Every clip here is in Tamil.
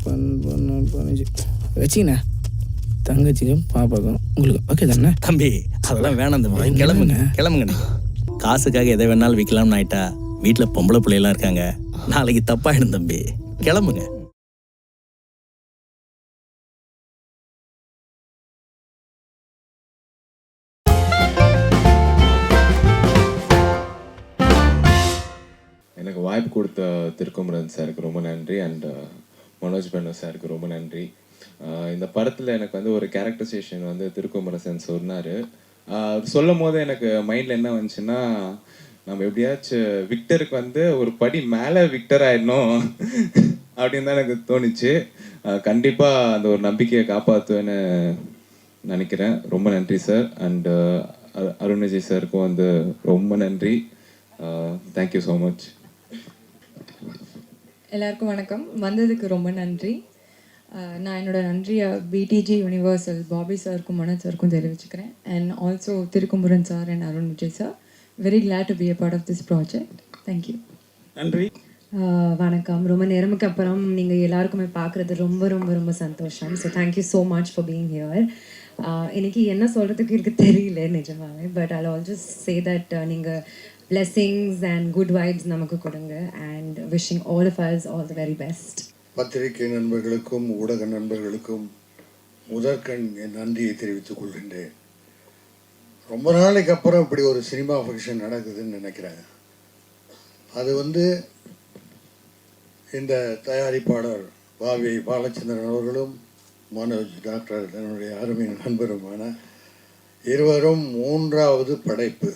15 வச்சிங்கண்ணா. தங்கச்சிக்கும் பாப்பாக்கும் உங்களுக்கு ஓகே தானே? தம்பி அதெல்லாம் வேணாம் தம்பி, கிளம்புங்க கிளம்புங்க. நீங்க காசுக்காக எதை வேணாலும் விற்கலாம்னு ஆயிட்டா வீட்டில் பொம்பளை பிள்ளைலாம் இருக்காங்க, நாளைக்கு தப்பாயிடும் தம்பி, கிளம்புங்க. எனக்கு வாய்ப்பு கொடுத்த திருக்குமரன் சாருக்கு ரொம்ப நன்றி, அண்ட் மனோஜ் பெண்ணு சாருக்கு ரொம்ப நன்றி. இந்த படத்தில் எனக்கு வந்து ஒரு கேரக்டரைசேஷன் வந்து திருக்குமரசன் சொன்னார். சொல்லும் போது எனக்கு மைண்டில் என்ன வந்துச்சுன்னா, நம்ம எப்படியாச்சும் விக்டருக்கு வந்து ஒரு படி மேலே விக்டர் ஆயிடணும் அப்படின்னு தான் எனக்கு தோணுச்சு. கண்டிப்பாக அந்த ஒரு நம்பிக்கையை காப்பாற்றுவேன்னு நினைக்கிறேன். ரொம்ப நன்றி சார். அண்ட் அருண் விஜய் சாருக்கும் வந்து ரொம்ப நன்றி. Thank you so much. எல்லாருக்கும் வணக்கம். வந்ததுக்கு ரொம்ப நன்றி. நான் என்னோட நன்றியை பிடிஜி யூனிவர்சல் பாபி சாருக்கும் மனோஜ் சாருக்கும் தெரிவிச்சுக்கிறேன். And also Thirukumaran sir and Arun Vijay sir. Very glad to be a part of this project. Thank you. நன்றி. வணக்கம். ரொம்ப நேரமுக்கு அப்புறம் நீங்கள் எல்லாருக்குமே பார்க்குறது ரொம்ப ரொம்ப ரொம்ப சந்தோஷம். So thank you so much for being here. எனக்கு என்ன சொல்கிறதுக்கு எனக்கு தெரியல நிஜமாவே. But I all just say that நீங்கள் blessings and good vibes நமக்கு கொடுங்க. and wishing all of us all the very best. பத்திரிகை நண்பர்களுக்கும் ஊடக நண்பர்களுக்கும் முதற்கண் என் நன்றியை தெரிவித்துக் கொள்கின்றேன். ரொம்ப நாளைக்கு அப்புறம் இப்படி ஒரு சினிமா ஃபங்க்ஷன் நடக்குதுன்னு நினைக்கிறேன். அது வந்து இந்த தயாரிப்பாளர் பாவி பாலச்சந்திரன் அவர்களும் மனோஜ் டாக்டர் என்னுடைய அருமை நண்பருமான இருவரும் மூன்றாவது படைப்பு.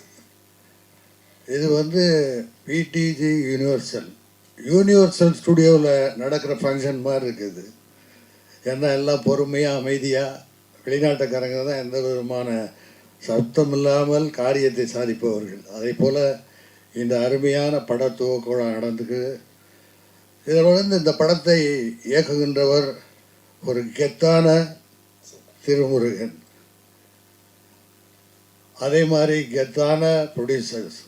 இது வந்து பிடிஜி யூனிவர்சல் ஸ்டுடியோவில் நடக்கிற ஃபங்க்ஷன் மாதிரி இருக்குது. ஏன்னா எல்லாம் பொறுமையாக அமைதியாக வெளிநாட்டுக்காரங்க தான் எந்த விதமான சத்தம் இல்லாமல் காரியத்தை சாதிப்பவர்கள். அதே போல் இந்த அருமையான படத்துவக்கூட நடந்துக்கு. இதில் வந்து இந்த படத்தை இயக்குகின்றவர் ஒரு கெத்தான திருமுருகன், அதே மாதிரி கெத்தான ப்ரொடியூசர்ஸ்,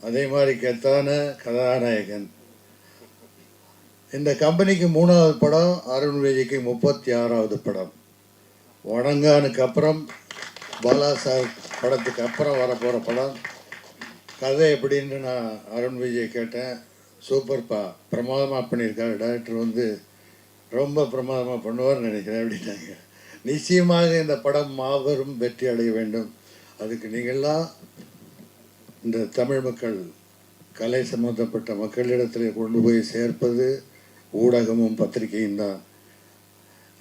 அதே மாதிரி கெத்தான கதாநாயகன். இந்த கம்பெனிக்கு 3வது படம், அருண் விஜய்க்கு 36வது படம். வணங்கானுக்கு அப்புறம் பாலா சார் படத்துக்கு அப்புறம் வரப்போகிற படம். கதை எப்படின்னு நான் அருண் விஜய் கேட்டேன். சூப்பர்ப்பா, பிரமாதமாக பண்ணியிருக்காரு, டைரக்டர் வந்து ரொம்ப பிரமாதமாக பண்ணுவார்னு நினைக்கிறேன் அப்படின்னாங்க. நிச்சயமாக இந்த படம் மாபெரும் வெற்றி அடைய வேண்டும். அதுக்கு நீங்கள்லாம் இந்த தமிழ் மக்கள், கலை சம்பந்தப்பட்ட மக்களிடத்தில் கொண்டு போய் சேர்ப்பது ஊடகமும் பத்திரிகையும் தான்.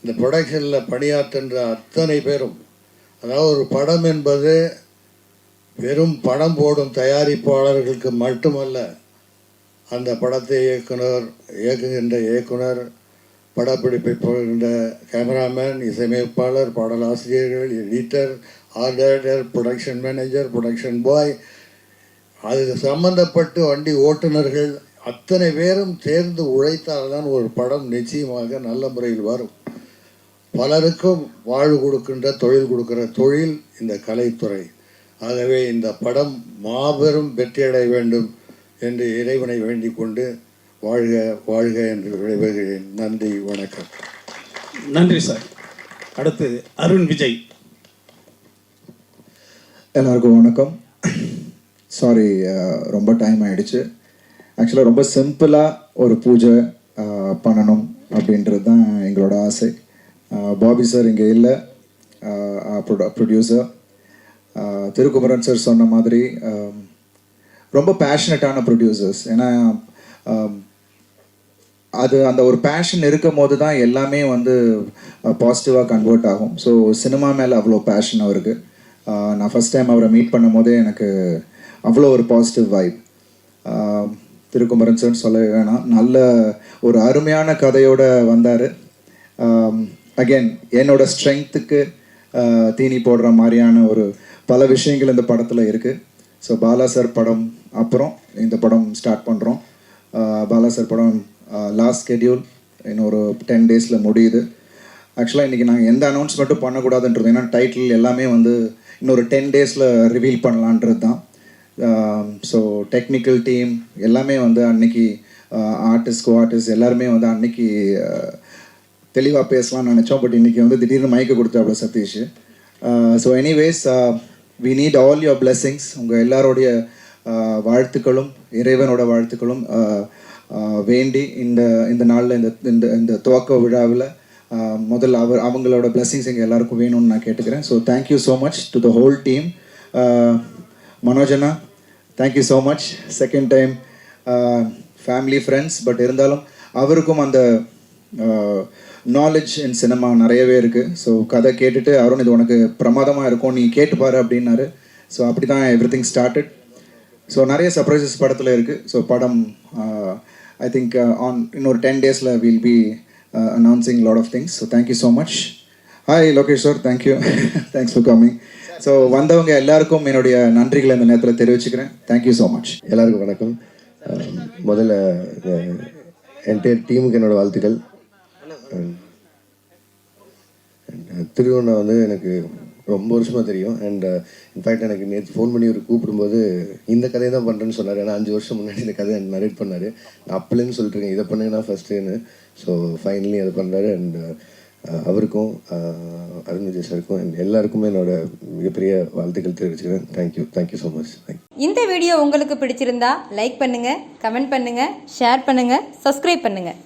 இந்த ப்ரொடக்ஷனில் பணியாற்றுன்ற அத்தனை பேரும், அதாவது ஒரு படம் என்பது வெறும் படம் போடும் தயாரிப்பாளர்களுக்கு மட்டுமல்ல, அந்த படத்தை இயக்குகின்ற இயக்குனர், படப்பிடிப்பை போகின்ற கேமராமேன், இசையமைப்பாளர், பாடலாசிரியர்கள், editor, art director, production manager, production boy, அது சம்பந்தப்பட்டு வண்டி ஓட்டுநர்கள், அத்தனை பேரும் சேர்ந்து உழைத்தால்தான் ஒரு படம் நிச்சயமாக நல்ல முறையில் வரும். பலருக்கும் வாழ்வு கொடுக்கின்ற, தொழில் கொடுக்கிற தொழில் இந்த கலைத்துறை. ஆகவே இந்த படம் மாபெரும் வெற்றியடைய வேண்டும் என்று இறைவனை வேண்டிக் கொண்டு வாழ்க வாழ்க என்று விடைபெறுகிறேன். நன்றி, வணக்கம். நன்றி சார். அடுத்து அருண் விஜய். எல்லாருக்கும் வணக்கம். சாரி, ரொம்ப டைம் ஆகிடுச்சு. ஆக்சுவலாக ரொம்ப சிம்பிளாக ஒரு பூஜை பண்ணணும் அப்படின்றது தான் எங்களோட ஆசை. பாபி சார் இங்கே இல்லை, ப்ரொடியூசர். திருக்குமரன் சார் சொன்ன மாதிரி ரொம்ப பேஷனட்டான ப்ரொடியூசர்ஸ். ஏன்னா அது அந்த ஒரு பேஷன் இருக்கும் போது தான் எல்லாமே வந்து பாசிட்டிவாக கன்வெர்ட் ஆகும். ஸோ சினிமா மேலே அவ்வளோ பேஷன் அவருக்கு. நான் ஃபஸ்ட் டைம் அவரை மீட் பண்ணும் போதே எனக்கு அவ்வளோ ஒரு பாசிட்டிவ் வைப். திருக்குமரன் சார் சொல்ல வேணாம், நல்ல ஒரு அருமையான கதையோடு வந்தார். அகெயின் என்னோட ஸ்ட்ரென்த்துக்கு தீனி போடுற மாதிரியான ஒரு பல விஷயங்கள் இந்த படத்தில் இருக்குது. ஸோ பாலா சார் படம் அப்புறம் இந்த படம் ஸ்டார்ட் பண்ணுறோம். பாலா சார் படம் லாஸ்ட் ஸ்கெடியூல் இன்னொரு 10 டேஸில் முடியுது. ஆக்சுவலாக இன்றைக்கி நாங்கள் எந்த அனௌன்ஸ்மெண்ட்டும் பண்ணக்கூடாதுன்றது, ஏன்னா டைட்டில் எல்லாமே வந்து இன்னொரு 10 டேஸில் ரிவீல் பண்ணலான்றது தான். ஸோ டெக்னிக்கல் டீம் எல்லாமே வந்து அன்னைக்கு ஆர்டிஸ்ட் எல்லாருமே வந்து அன்னைக்கு தெளிவாக பேசலாம்னு நினச்சோம். பட் இன்றைக்கி வந்து திடீர்னு மைக்கு கொடுத்தாப்புல Satish. So anyways we need all your blessings. உங்கள் எல்லாரோடைய வாழ்த்துக்களும் இறைவனோட வாழ்த்துக்களும் வேண்டி இந்த நாளில் இந்த துவக்க விழாவில் முதல்ல அவங்களோட பிளெஸ்ஸிங்ஸ் எங்கள் எல்லாருக்கும் வேணும்னு நான் கேட்டுக்கிறேன். So thank you so much to the whole team. மனோஜனா, thank you so much. Second time family friends, but இருந்தாலும் அவருக்கும் அந்த நாலேஜ் இன் சினிமா நிறையவே இருக்குது. ஸோ கதை கேட்டுட்டு அருண் இது உனக்கு பிரமாதமாக இருக்கும், நீ கேட்டுப்பாரு அப்படின்னாரு. ஸோ அப்படி தான் எவ்ரி திங் ஸ்டார்டட். ஸோ நிறைய சர்ப்ரைசஸ் படத்தில் இருக்குது. ஸோ படம் ஐ திங்க் இன்னொரு 10 days will be announcing lot of things. So thank you so much. Hi Lokesh sir, thank you, thanks for coming. So வந்தவங்க எல்லாருக்கும் என்னுடைய நன்றிகளை இந்த நேரத்தில் தெரிவிச்சுக்கிறேன். Thank you so much. எல்லாருக்கும் வணக்கம். முதல்ல என்டையர் டீமுக்கு என்னோட வாழ்த்துக்கள். திருவண்ணா வந்து எனக்கு ரொம்ப வருஷமாக தெரியும். அண்ட் இன்ஃபேக்ட் எனக்கு நேற்று ஃபோன் பண்ணி ஒரு கூப்பிடும்போது இந்த கதையை தான் பண்ணுறேன்னு சொன்னார். ஏன்னா 5 வருஷம் முன்னாடி இந்த கதையை நரேட் பண்ணார். நான் அப்பலேருந்து சொல்லிட்டுருக்கேன் இதை பண்ணுங்கன்னா ஃபஸ்ட்டுன்னு. ஸோ ஃபைனலி அதை பண்ணுறாரு. அண்ட் அவருக்கும் அருண் விஜய் சாருக்கும் எல்லாருக்குமே என்னோட மிகப்பெரிய வாழ்த்துக்கள் தெரிவிச்சுக்கிறேன். Thank you so much. இந்த வீடியோ உங்களுக்கு பிடிச்சிருந்தா லைக் பண்ணுங்கள், கமெண்ட் பண்ணுங்கள், ஷேர் பண்ணுங்கள், சப்ஸ்கிரைப் பண்ணுங்கள்.